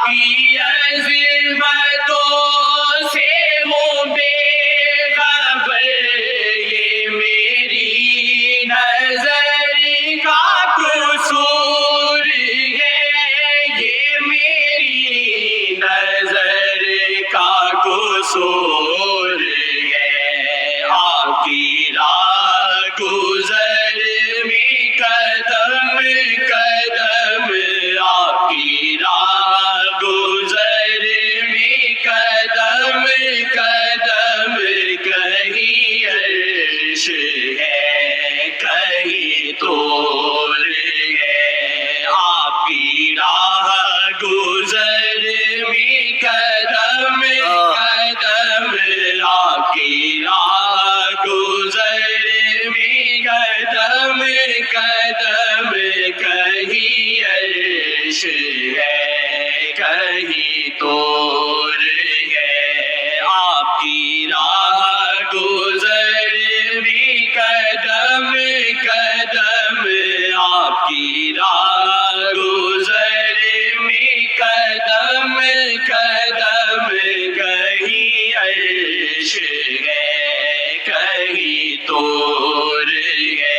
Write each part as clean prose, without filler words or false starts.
کی عظمتوں سے ہوں بے خبر، یہ میری نظر کا قصور ہے، یہ میری نظر کا قصور ہے۔ آپ کی راہ گزر میں قدم قدم، آپ کی راہ گزر میں قدم قدم، کہیں عرش ہے کہیں طور ہے۔ آپ کی راہ گزر میں قدم قدم، آپ کی راہ گزر میں قدم قدم، کہیں عرش ہے کہیں طور ہے۔ آپ کی راہ گزر میں قدم قدم، آپ کی راہ گزر میں قدم قدم، کہیں عرش ہے کہیں طور ہے۔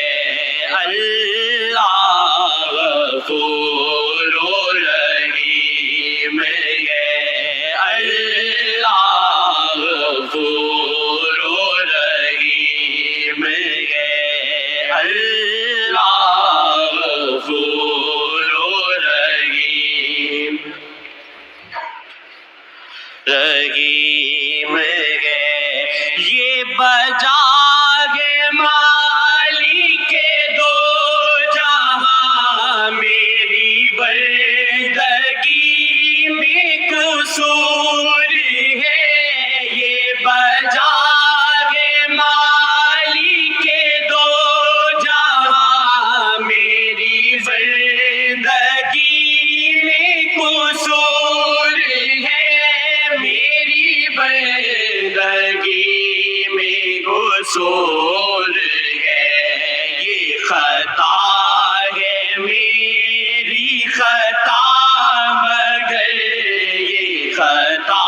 اللہ غفور و رحیم ہے، اللہ غفور و رحیم ہے، اللہ غفور و رحیم رحیم ہے۔ یہ بجا ہے مالک دو جہاں، میری بندگی میں قصور ہے، یہ بجا ہے مالک دو جہاں، میری بندگی میں قصور ہے، میری بندگی میں قصور ہے۔ یہ خطا ہے میری خطا مگر، یہ خطا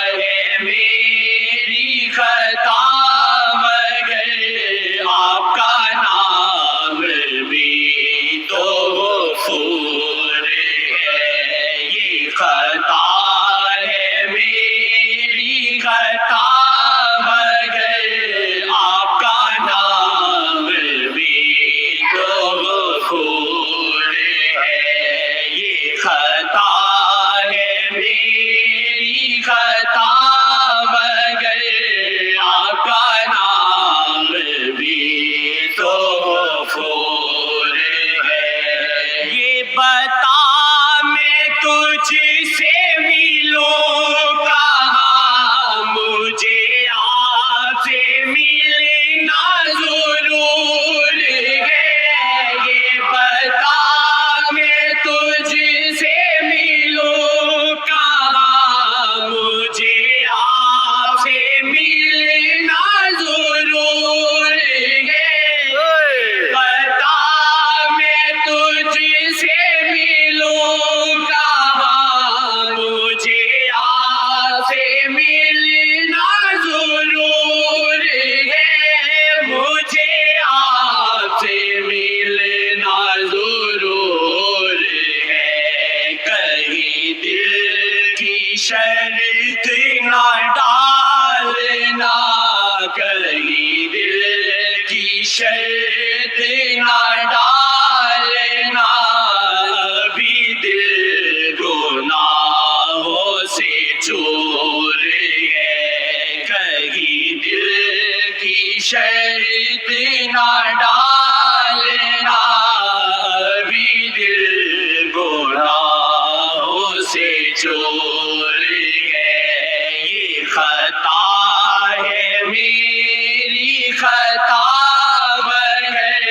ہے میری خطا مگر، آپ کا نام بھی تو غفور ہے۔ یہ خطا ہے میری خطا مگر، آپ کا نام بھی تو غفور ہے۔ یہ خطا ہے میری خطا مگر، آپ کا نام بھی تو غفور ہے۔ یہ بتا میں تجھ سے ملوں کہاں، مجھے آپ سے ملنا ضرور ہے، یہ بتا میں تجھ سے ملوں کہاں، مجھے آپ سے ملنا ضرور ہے، بتا میں تجھ سے ملوں کہاں، مجھے آپ سے ملنا ضرور ہے، مجھے آپ سے ملنا ضرور ہے۔ کہیں دل کی شرط نہ ڈالنا، کہیں دل کی شرط نہ ڈالنا، ابھی دل گناہوں سے چور ہے، کہیں دل کی شرط نہ ڈالنا، ابھی دل گناہوں سے چور ہے۔ یہ خطا ہے میری خطا مگر،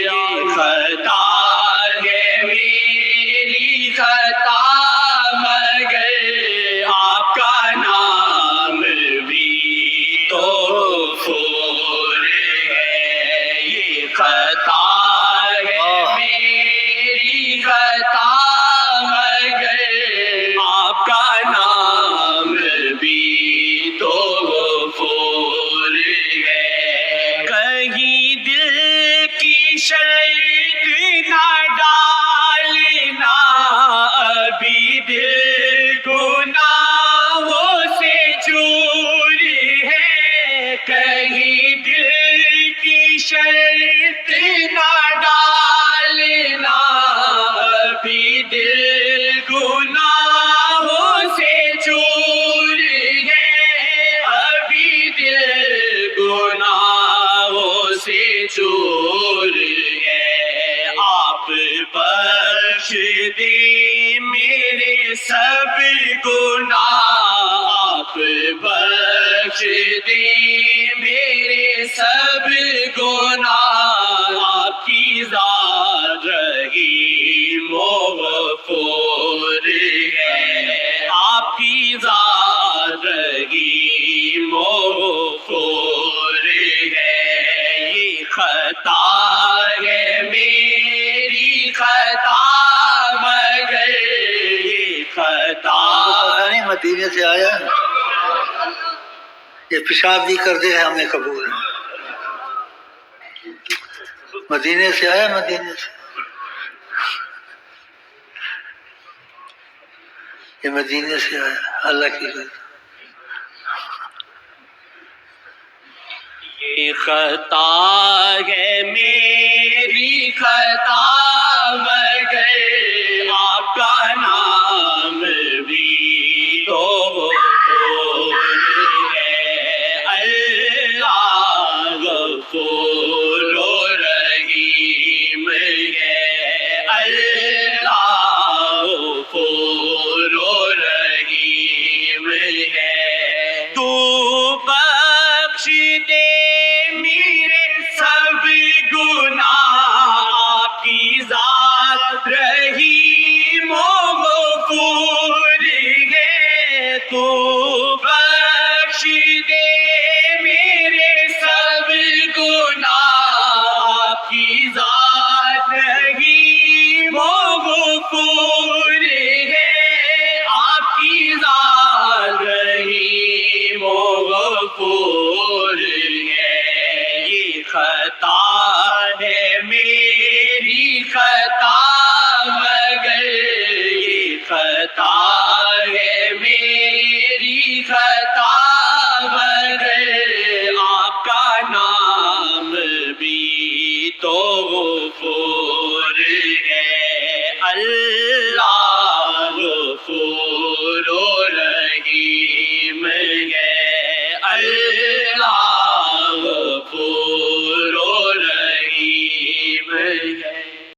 یہ خطا ہے میری خطا مگر، آپ کا نام بھی تو غفور ہے۔ یہ خطا ہے میری خطا مگر، سب گناہ آپ بخش دیں، میرے سب گناہ آپ کی ذات رحیم و غفور ہے، آپ کی ذات رحیم و غفور ہے۔ یہ خطا ہے میری خطا مگر یہ خطا پتہ نہیں مدینے سے آیا یہ پیشاب بھی کر دے ہمیں قبول ہے۔ مدینے سے آیا، مدینے سے یہ مدینے سے آیا اللہ کی غرض۔ یہ خطا ہے میری خطا مگر آپ کا نام بھی تو غفور ہے، اللہ غفور و رحیم ہے، اللہ غفور و رحیم ہے۔ تو بخش دے میرے سب گناہ آپ کی ذات رحیم و غفور ہے، تو بخش دے میرے سب گناہ آپ کی ذات رحیم و غفور ہے، آپ کی ذات رحیم و غفور ہے۔ یہ خطا ہے میری خطا مگر یہ خطا ہے میری خطا مگر آپ کا نام بھی تو غفور ہے، اللہ غفور و رحیم ہے، اللہ